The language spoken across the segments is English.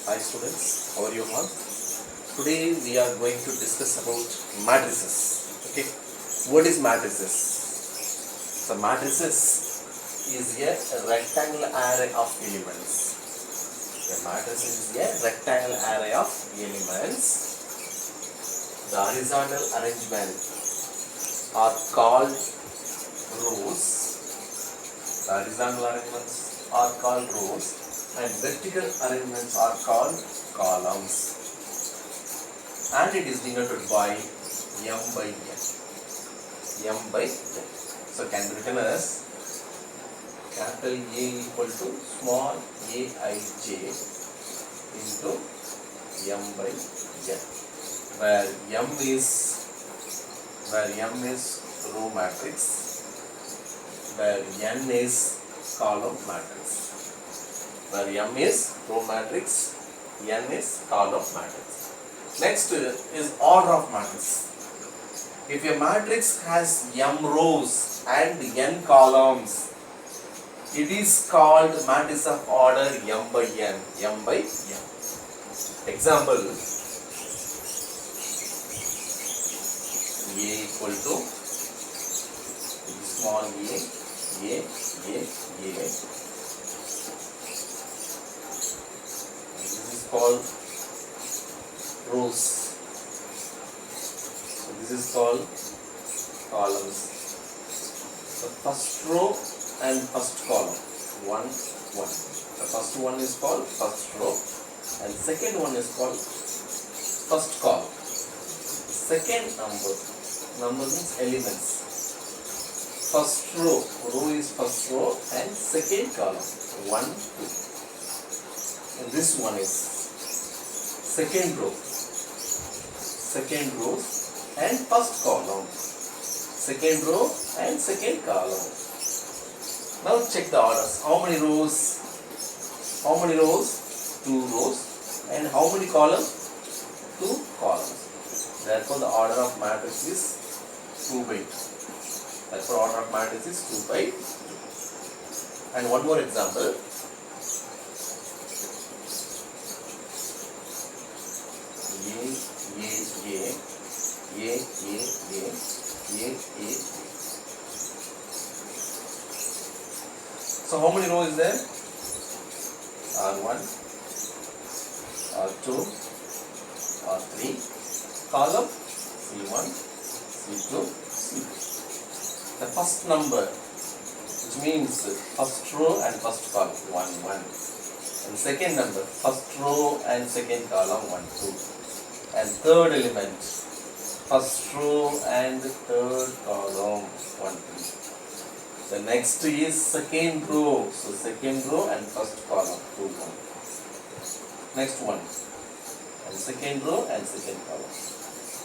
Hi students, how are you all? Today we are going to discuss about matrices. Okay, what is matrices? So matrices is a rectangular array of elements. A matrix is a rectangular array of elements. The horizontal arrangement are called rows. The horizontal arrangements are called rows. And vertical arrangements are called columns, and it is denoted by m by n. M by n. So can be written as capital A equal to small aij into m by n, where m is row matrix, where n is column matrix. Where m is row matrix, n is column matrix. Next is order of matrix. If a matrix has m rows and n columns, it is called matrix of order m by n. M by n. Example: A equal to small a. Called rows. So this is called columns. The first row and first column, 1, 1. The first one is called first row, and second one is called first column. Second number means elements. First row is first row, and second column, 1, 2. And this one is second rows and first column, second row and second column. Now check the orders. How many rows? 2 rows. And how many columns? 2 columns. Therefore the order of matrix is 2 by 2. Therefore order of matrix is 2 by 2. And one more example. A. So how many rows is there? R1, R2, R3. Column C1, C2, C3. The first number, which means first row and first column, 1, 1. And second number, first row and second column, 1, 2. And third element, first row and third column, 1, 2. The next is second row, so second row and first column, 2, 1. Next one, and second row and second column.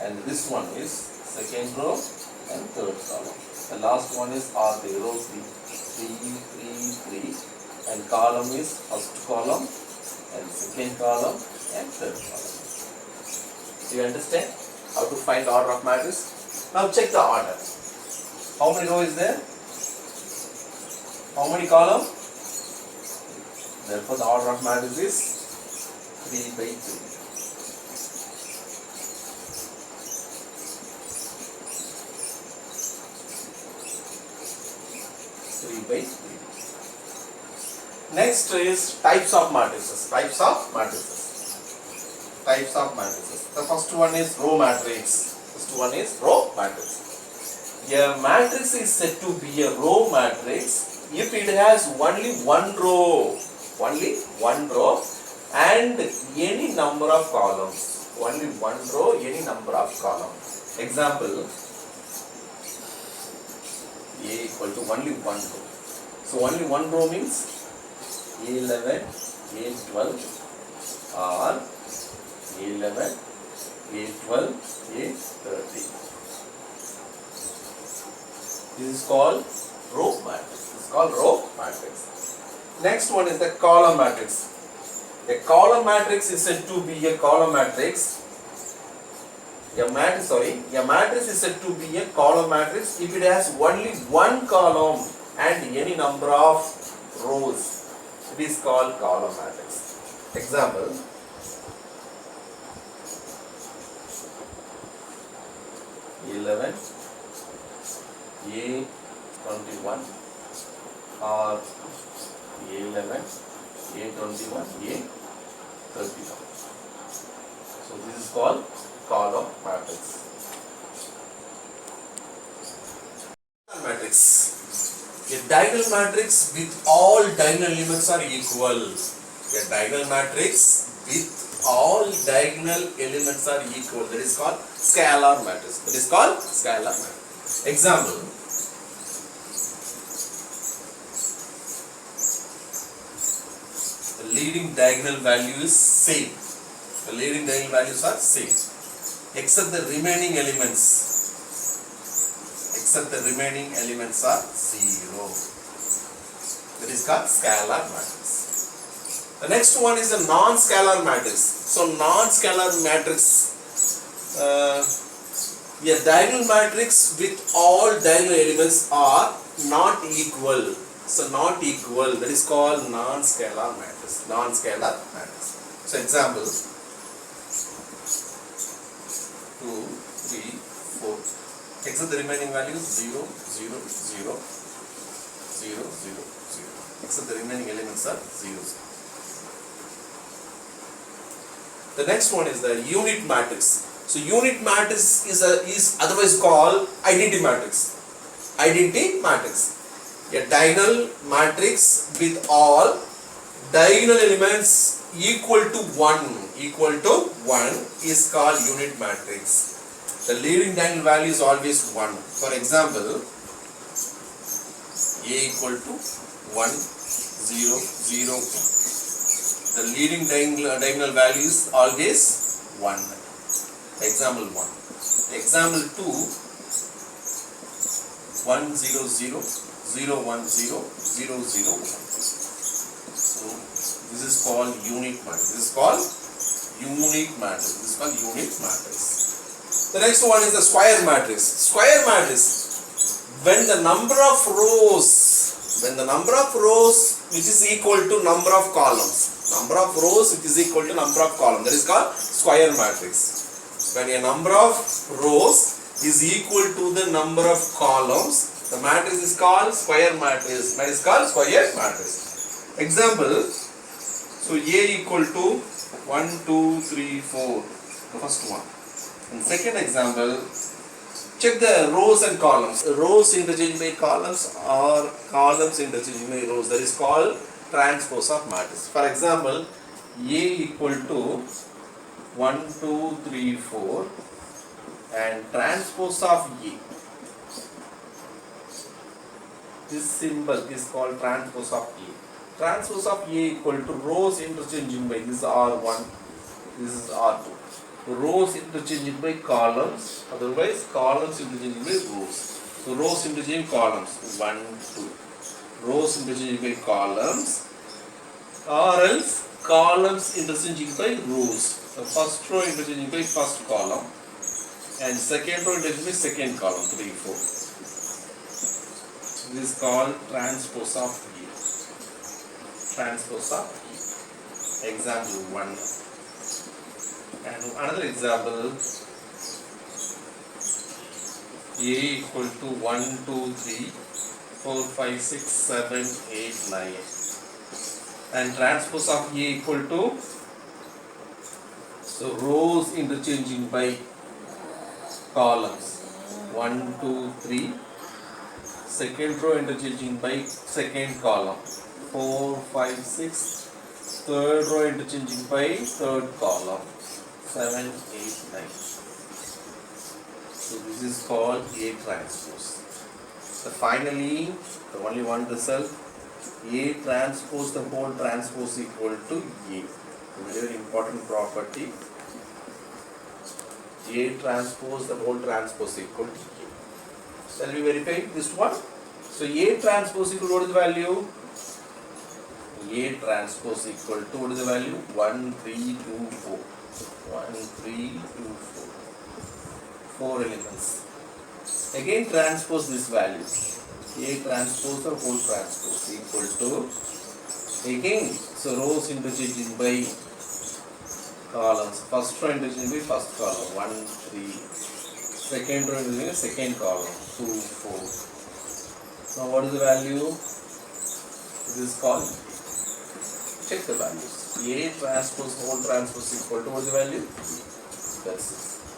And this one is second row and third column. The last one is R3, row 3, 3, 3, 3. And column is first column and second column and third column. Do you understand how to find order of matrix? Now check the order. How many rows is there? How many columns? Therefore the order of matrix is 3 by 3. Next is types of matrices. Types of matrices. The first one is row matrix. A matrix is said to be a row matrix if it has only one row and any number of columns. Only one row, any number of columns. Example: A equal to only one row. So only one row means A11, A12, or A11, A12, A13. This is called row matrix. Next one is the column matrix. A column matrix is said to be a column matrix. A matrix is said to be a column matrix if it has only one column and any number of rows. It is called column matrix. Example: 11 A21 or A11 A21 A31. So this is called column matrix. Matrix. A diagonal matrix with all diagonal elements are equal. A diagonal matrix with all diagonal elements are equal. That is called scalar matrix. That is called scalar matrix. Example. The leading diagonal value is same. The leading diagonal values are same, except the remaining elements. Except the remaining elements are 0. That is called scalar matrix. The next one is a non-scalar matrix. So non-scalar matrix, a diagonal matrix with all diagonal elements are not equal. So not equal. That is called non-scalar matrix. Non-scalar matrix. So example. 2, 3, 4. Except the remaining values 0, 0, 0, 0, 0, 0. Except the remaining elements are 0, 0. The next one is the unit matrix. So unit matrix is otherwise called identity matrix. Identity matrix. A diagonal matrix with all diagonal elements equal to 1 is called unit matrix. The leading diagonal value is always 1. For example, A equal to 1, 0, 0, 1. The leading diagonal value is always 1. Example 1. Example 2, 1, 0, 0, 0, 1, 0, 0, 0, 1. So this is called unit matrix. This is called unique matrix. This is called unit matrix. The next one is the square matrix. Square matrix, when the number of rows which is equal to number of columns, that is called square matrix. When a number of rows is equal to the number of columns, the matrix is called square matrix. That is called square matrix. Example, so A equal to 1, 2, 3, 4, the first one. In second example, check the rows and columns. Rows interchanged by columns or columns interchanged by rows. That is called transpose of matrix. For example, A equal to 1, 2, 3, 4 and transpose of A. This symbol is called transpose of A. Transpose of A equal to rows interchanging by, this is R1, this is R2. Rows interchanging by columns, otherwise columns interchanging by rows. So rows interchanging columns, 1, 2. Rows interchanging by columns, or else columns interchanging by rows. The first row interchanging by first column and second row interchanging by second column, 3, 4. This is called transpose of A. Transpose of A. Example 1. And another example, A equal to 1, 2, 3, 4, 5, 6, 7, 8, 9. And transpose of A equal to, so rows interchanging by columns, 1, 2, 3. Second row interchanging by second column, 4, 5, 6. Third row interchanging by third column, 7, 8, 9. So this is called A transpose. So finally, the only one result, A transpose, the whole transpose equal to A. Very, very important property. A transpose, the whole transpose equal to A. Shall we verify this one? So A transpose equal to what is the value? A transpose equal to what is the value? 1, 3, 2, 4. 1, 3, 2, 4. 4 elements. Again transpose this value. A transpose or whole transpose equal to, again, so rows interchanging by columns. First row interchange with first column 1, 3. Second row interchange with second column 2, 4. Now what is the value? This is called, check the values. A transpose whole transpose equal to what is the value? That's it.